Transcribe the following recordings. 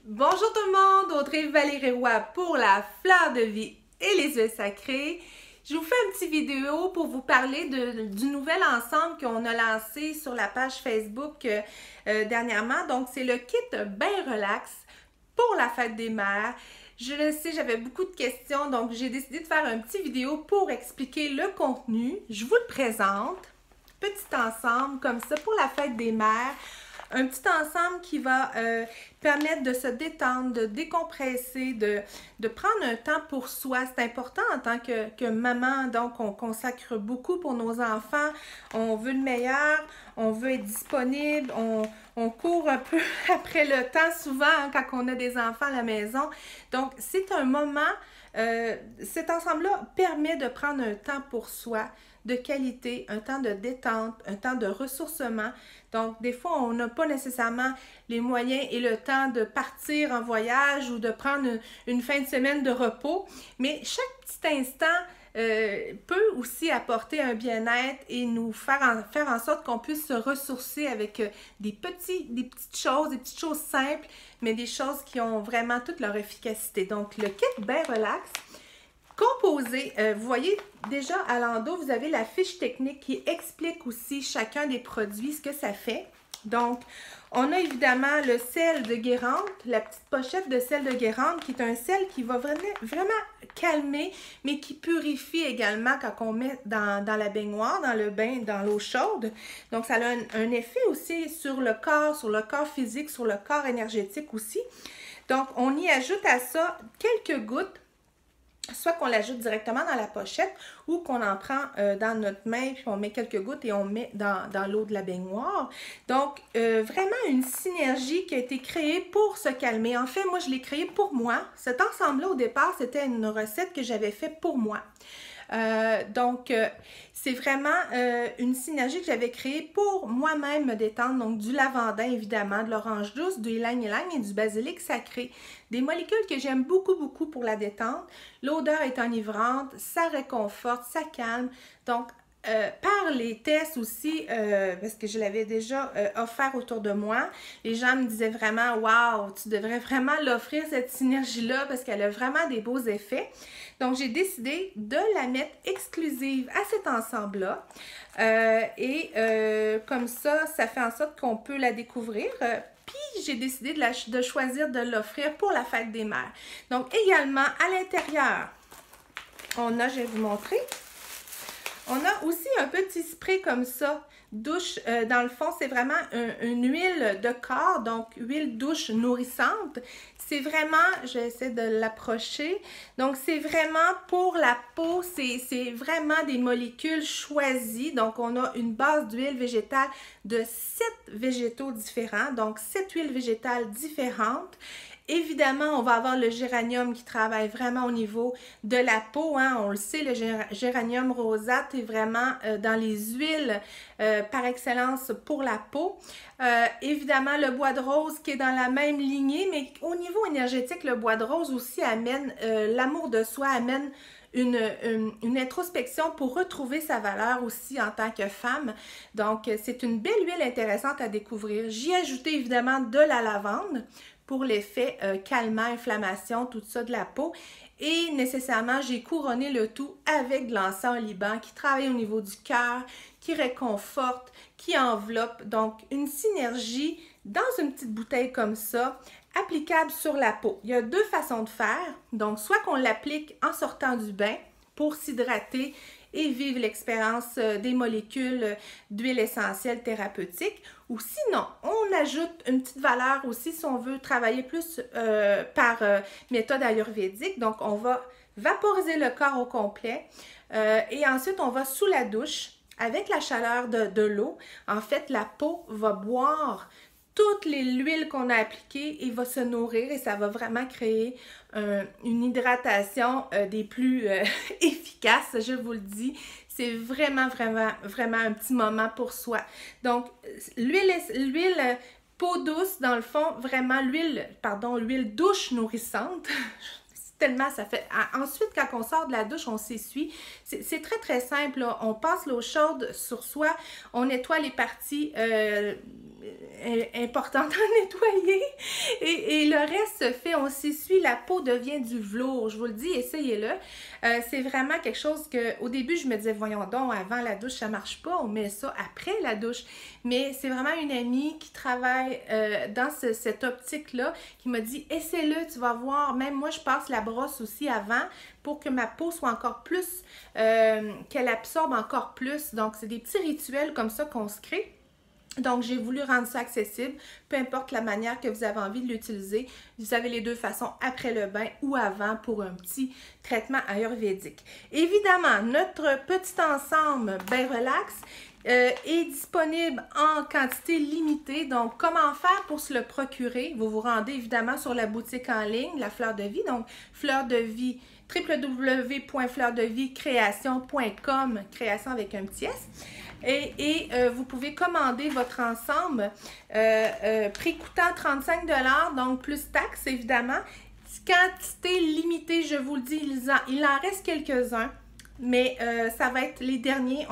Bonjour tout le monde, Audrey Valérie Roy pour la fleur de vie et les huiles sacrées. Je vous fais une petite vidéo pour vous parler du nouvel ensemble qu'on a lancé sur la page Facebook dernièrement. Donc, c'est le kit Bain Relax pour la fête des mères. Je le sais, j'avais beaucoup de questions, donc j'ai décidé de faire une petite vidéo pour expliquer le contenu. Je vous le présente. Petit ensemble comme ça pour la fête des mères. Un petit ensemble qui va permettre de se détendre, de décompresser, de prendre un temps pour soi. C'est important en tant que maman, donc on consacre beaucoup pour nos enfants. On veut le meilleur, on veut être disponible, on court un peu après le temps souvent hein, quand on a des enfants à la maison. Donc c'est un moment, cet ensemble-là permet de prendre un temps pour soi, de qualité, un temps de détente, un temps de ressourcement. Donc, des fois, on n'a pas nécessairement les moyens et le temps de partir en voyage ou de prendre une fin de semaine de repos, mais chaque petit instant peut aussi apporter un bien-être et nous faire en sorte qu'on puisse se ressourcer avec des petites choses simples, mais des choses qui ont vraiment toute leur efficacité. Donc, le kit Bain Relax, composé, vous voyez déjà à l'endos, vous avez la fiche technique qui explique aussi chacun des produits, ce que ça fait. Donc, on a évidemment le sel de Guérande, la petite pochette de sel de Guérande, qui est un sel qui va vraiment calmer, mais qui purifie également quand on met dans la baignoire, dans le bain, dans l'eau chaude. Donc, ça a un effet aussi sur le corps physique, sur le corps énergétique aussi. Donc, on y ajoute à ça quelques gouttes, soit qu'on l'ajoute directement dans la pochette ou qu'on en prend dans notre main, puis on met quelques gouttes et on met dans l'eau de la baignoire. Donc, vraiment une synergie qui a été créée pour se calmer. En fait, moi, je l'ai créée pour moi. Cet ensemble-là, au départ, c'était une recette que j'avais faite pour moi. Donc, c'est vraiment une synergie que j'avais créée pour moi-même me détendre. Donc, du lavandin, évidemment, de l'orange douce, du ylang-ylang et du basilic sacré. Des molécules que j'aime beaucoup, beaucoup pour la détente. L'odeur est enivrante, ça réconforte, ça calme. Donc, par les tests aussi, parce que je l'avais déjà offert autour de moi, les gens me disaient vraiment « Wow, tu devrais vraiment l'offrir cette synergie-là parce qu'elle a vraiment des beaux effets. » Donc, j'ai décidé de la mettre exclusive à cet ensemble-là. Comme ça fait en sorte qu'on peut la découvrir. Puis, j'ai décidé de choisir de l'offrir pour la fête des mères. Donc, également, à l'intérieur, on a, je vais vous montrer, on a aussi un petit spray comme ça, douche. Dans le fond, c'est vraiment une huile de corps, donc huile douche nourrissante. C'est vraiment, je vais essayer de l'approcher, donc c'est vraiment pour la peau, c'est vraiment des molécules choisies. Donc, on a une base d'huile végétale de 7 végétaux différents, donc 7 huiles végétales différentes. Évidemment, on va avoir le géranium qui travaille vraiment au niveau de la peau. Hein. On le sait, le géranium rosate est vraiment dans les huiles par excellence pour la peau. Évidemment, le bois de rose qui est dans la même lignée, mais au niveau énergétique, le bois de rose aussi amène l'amour de soi, amène une introspection pour retrouver sa valeur aussi en tant que femme. Donc, c'est une belle huile intéressante à découvrir. J'y ai ajouté évidemment de la lavande pour l'effet calmant, inflammation, tout ça de la peau. Et nécessairement, j'ai couronné le tout avec de l'encens au Liban qui travaille au niveau du cœur, qui réconforte, qui enveloppe. Donc, une synergie dans une petite bouteille comme ça, applicable sur la peau. Il y a deux façons de faire. Donc, soit qu'on l'applique en sortant du bain pour s'hydrater et vivre l'expérience des molécules d'huile essentielle thérapeutique. Ou sinon, on ajoute une petite valeur aussi si on veut travailler plus par méthode ayurvédique. Donc, on va vaporiser le corps au complet et ensuite, on va sous la douche avec la chaleur de l'eau. En fait, la peau va boire toutes les huiles qu'on a appliquées et va se nourrir et ça va vraiment créer une hydratation des plus efficaces, je vous le dis. C'est vraiment un petit moment pour soi. Donc, l'huile peau douce, dans le fond, vraiment l'huile douche nourrissante. Tellement ça fait... Ensuite, quand on sort de la douche, on s'essuie. C'est très simple, là. On passe l'eau chaude sur soi, on nettoie les parties importante à nettoyer. Et le reste se fait, on s'essuie, la peau devient du velours. Je vous le dis, essayez-le. C'est vraiment quelque chose que, au début, je me disais, voyons donc, avant la douche, ça marche pas, on met ça après la douche. Mais c'est vraiment une amie qui travaille dans cette optique-là, qui m'a dit, essaie-le, tu vas voir. Même moi, je passe la brosse aussi avant pour que ma peau soit encore plus, qu'elle absorbe encore plus. Donc, c'est des petits rituels comme ça qu'on se crée. Donc, j'ai voulu rendre ça accessible, peu importe la manière que vous avez envie de l'utiliser. Vous avez les deux façons, après le bain ou avant pour un petit traitement ayurvédique. Évidemment, notre petit ensemble Bain Relax est disponible en quantité limitée. Donc, comment faire pour se le procurer? Vous vous rendez évidemment sur la boutique en ligne, la Fleur de Vie. Donc, Fleur de Vie, www.fleurdevie-création.com, création avec un petit S. Et vous pouvez commander votre ensemble, prix coûtant 35 $, donc plus taxes évidemment. Quantité limitée, je vous le dis, il en reste quelques-uns, mais ça va être les derniers.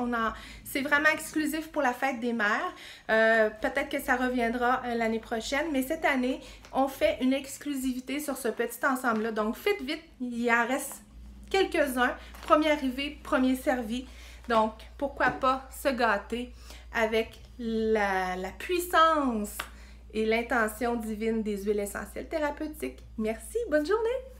C'est vraiment exclusif pour la fête des mères. Peut-être que ça reviendra l'année prochaine, mais cette année, on fait une exclusivité sur ce petit ensemble-là. Donc, faites vite, il en reste quelques-uns. Premier arrivé, premier servi. Donc, pourquoi pas se gâter avec la puissance et l'intention divine des huiles essentielles thérapeutiques. Merci, bonne journée!